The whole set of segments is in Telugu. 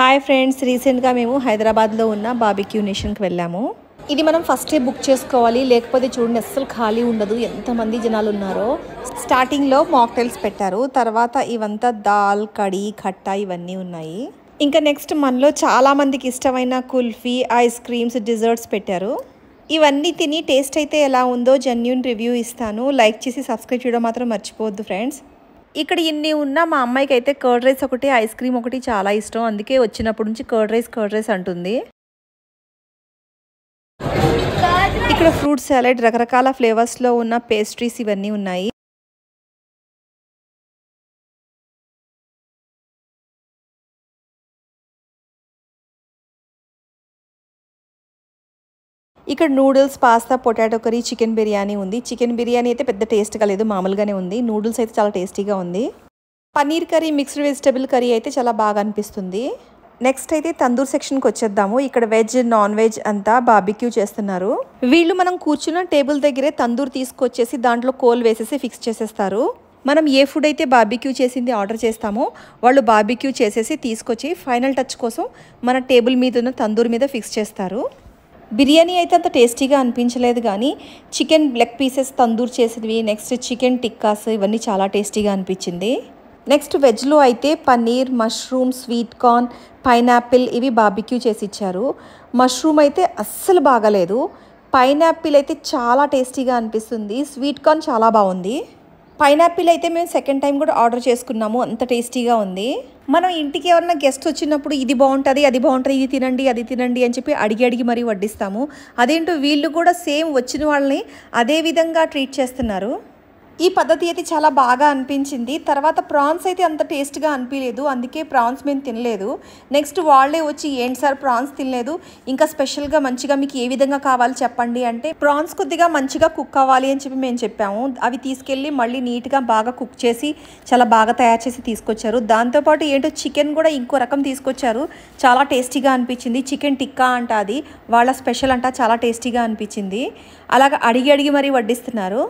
హాయ్ ఫ్రెండ్స్, రీసెంట్గా మేము హైదరాబాద్లో ఉన్న బార్బిక్యూ నేషన్కి వెళ్ళాము. ఇది మనం ఫస్టే బుక్ చేసుకోవాలి, లేకపోతే చూడండి అస్సలు ఖాళీ ఉండదు, ఎంతమంది జనాలు ఉన్నారో. స్టార్టింగ్లో మాక్టైల్స్ పెట్టారు, తర్వాత ఇవంతా దాల్, కడీ, ఖట్టా ఇవన్నీ ఉన్నాయి. ఇంకా నెక్స్ట్ మనలో చాలామందికి ఇష్టమైన కుల్ఫీ, ఐస్ క్రీమ్స్, డిజర్ట్స్ పెట్టారు. ఇవన్నీ తిని టేస్ట్ అయితే ఎలా ఉందో జెన్యూన్ రివ్యూ ఇస్తాను. లైక్ చేసి సబ్స్క్రైబ్ చేయడం మాత్రం మర్చిపోవద్దు ఫ్రెండ్స్. ఇక్కడ ఇన్ని ఉన్న మా అమ్మాయికి అయితే కర్డ్ రైస్ ఒకటి, ఐస్ క్రీమ్ ఒకటి చాలా ఇష్టం. అందుకే వచ్చినప్పటి నుంచి కర్డ్ రైస్ అంటుంది. ఇక్కడ ఫ్రూట్ సాలెడ్, రకరకాల ఫ్లేవర్స్లో ఉన్న పేస్ట్రీస్ ఇవన్నీ ఉన్నాయి. ఇక్కడ noodles, pasta, potato curry, chicken biryani ఉంది. చికెన్ బిర్యానీ అయితే పెద్ద టేస్ట్గా లేదు, మామూలుగానే ఉంది. నూడిల్స్ అయితే చాలా టేస్టీగా ఉంది. Paneer curry, mixed vegetable curry అయితే చాలా బాగా అనిపిస్తుంది. నెక్స్ట్ అయితే తందూర్ సెక్షన్కి వచ్చేద్దాము. ఇక్కడ వెజ్, నాన్ వెజ్ అంతా బార్బిక్యూ చేస్తున్నారు. వీళ్ళు మనం కూర్చున్న టేబుల్ దగ్గరే తందూర్ తీసుకొచ్చేసి దాంట్లో కోల్ వేసేసి ఫిక్స్ చేసేస్తారు. మనం ఏ ఫుడ్ అయితే బార్బిక్యూ చేసింది ఆర్డర్ చేస్తామో వాళ్ళు బార్బిక్యూ చేసేసి తీసుకొచ్చి ఫైనల్ టచ్ కోసం మన టేబుల్ మీద ఉన్న తందూర్ మీద ఫిక్స్ చేస్తారు. బిర్యానీ అయితే అంత టేస్టీగా అనిపించలేదు, కానీ చికెన్ లెగ్ పీసెస్ తందూర్ చేసేవి, నెక్స్ట్ చికెన్ టిక్కాస్ ఇవన్నీ చాలా టేస్టీగా అనిపించింది. నెక్స్ట్ వెజ్లో అయితే paneer, mushroom, sweet corn, pineapple ఇవి బార్బిక్యూ చేసి ఇచ్చారు. మష్రూమ్ అయితే అస్సలు బాగాలేదు, పైనాపిల్ అయితే చాలా టేస్టీగా అనిపిస్తుంది, స్వీట్ కార్న్ చాలా బాగుంది. పైనాపిల్ అయితే మేము సెకండ్ టైం కూడా ఆర్డర్ చేసుకున్నాము, అంత టేస్టీగా ఉంది. మనం ఇంటికి ఎవరైనా గెస్ట్ వచ్చినప్పుడు ఇది బాగుంటుంది, అది బాగుంటుంది, ఇది తినండి, అది తినండి అని చెప్పి అడిగి మరీ వడ్డిస్తాము. అదేంటో వీళ్ళు కూడా సేమ్ వచ్చిన వాళ్ళని అదే విధంగా ట్రీట్ చేస్తున్నారు. ఈ పద్ధతి అయితే చాలా బాగా అనిపించింది. తర్వాత ప్రాన్స్ అయితే అంత టేస్ట్గా అనిపించలేదు, అందుకే ప్రాన్స్ మేము తినలేదు. నెక్స్ట్ వాళ్ళే వచ్చి ఏంటి సార్ ప్రాన్స్ తినలేదు, ఇంకా స్పెషల్గా మంచిగా మీకు ఏ విధంగా కావాలి చెప్పండి అంటే, ప్రాన్స్ కొద్దిగా మంచిగా కుక్ అవ్వాలి అని చెప్పి మేము చెప్పాము. అవి తీసుకెళ్ళి మళ్ళీ నీట్గా బాగా కుక్ చేసి చాలా బాగా తయారు చేసి తీసుకొచ్చారు. దాంతోపాటు ఏంటో చికెన్ కూడా ఇంకో రకం తీసుకొచ్చారు, చాలా టేస్టీగా అనిపించింది. చికెన్ టిక్కా అంట, అది వాళ్ళ స్పెషల్ అంట, చాలా టేస్టీగా అనిపించింది. అలాగ అడిగి మరీ వడ్డిస్తున్నారు.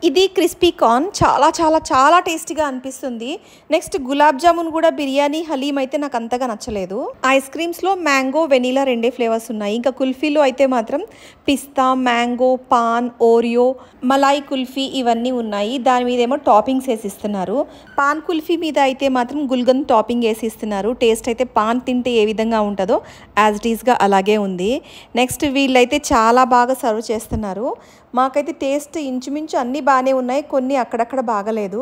ఇది క్రిస్పీ కార్న్ చాలా చాలా చాలా టేస్టీగా అనిపిస్తుంది. నెక్స్ట్ గులాబ్ జామున్ కూడా, బిర్యానీ, హలీం అయితే నాకు అంతగా నచ్చలేదు. ఐస్ క్రీమ్స్లో మ్యాంగో, వెనీలా రెండే ఫ్లేవర్స్ ఉన్నాయి. ఇంకా కుల్ఫీలో అయితే మాత్రం పిస్తా, మ్యాంగో, పాన్, ఓరియో, మలాయ్ కుల్ఫీ ఇవన్నీ ఉన్నాయి. దాని మీద ఏమో టాపింగ్స్ వేసి ఇస్తున్నారు. పాన్ కుల్ఫీ మీద అయితే మాత్రం గుల్గన్ టాపింగ్ వేసి ఇస్తున్నారు. టేస్ట్ అయితే పాన్ తింటే ఏ విధంగా ఉంటుందో యాజ్ ఇట్ ఈస్గా అలాగే ఉంది. నెక్స్ట్ వీళ్ళైతే చాలా బాగా సర్వ్ చేస్తున్నారు. మాకైతే టేస్ట్ ఇంచుమించు అన్నీ బాగానే ఉన్నాయి, కొన్ని అక్కడక్కడ బాగలేదు.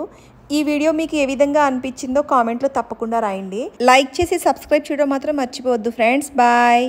ఈ వీడియో మీకు ఏ విధంగా అనిపించిందో కామెంట్లో తప్పకుండా రాయండి. లైక్ చేసి సబ్స్క్రైబ్ చేయడం మాత్రం మర్చిపోవద్దు ఫ్రెండ్స్. బాయ్.